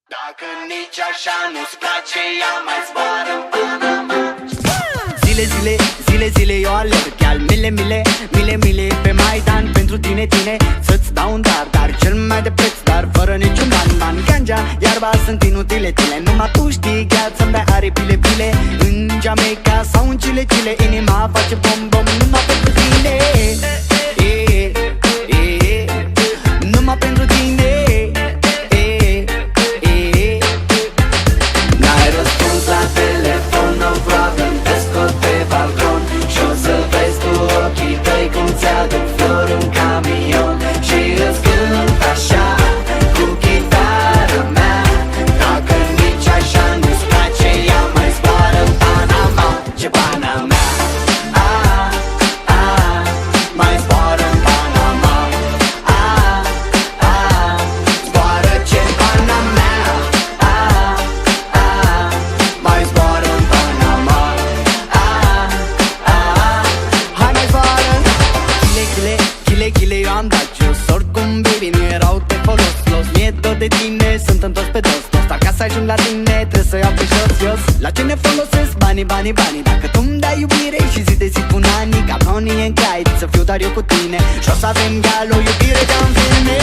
Dacă nici așa nu-ți place, ea mai zboară în Panama. Zile, zile, zile, zile eu alerg chiar mile, mile, mile, mile pe Maidan pentru tine, tine, să-ți dau un dar cel mai de preț, dar fără niciun ban. Ganja, iarba sunt inutile, tine. Numai tu știi chiar să-mi dai aripile, pile. În Jamaica sau în Chile, Chile, inima face bom-bom numai pentru tine. Numai pentru tine. N-ai răspuns la telefon, no problem, te scot pe balcon și o să vezi cu ochii tăi cum ți-aduc flori în camion și îți cânt așa cu chitara mea. Dacă nici așa nu-ți place, ea mai zboară în Panama. Ce Panama? Mai zboară în Panama. Zboară ce Panama. Mai zboară în Panama. Hai mai zboară. Chile, chile, chile, chile, eu am dat jos. Oricum, baby, nu erau de folos. Los, mi-e dor de tine, sunt întors pe dos. Dar ca să ajung la tine, trebuie să iau pe jos, jos. La ce ne folosesc banii, banii, banii? Dacă tu-mi dai iubire și zi de zi pun ani, ca Bonnie and Clyde, să fiu doar eu cu tine și o să avem gal o iubire ca în filme.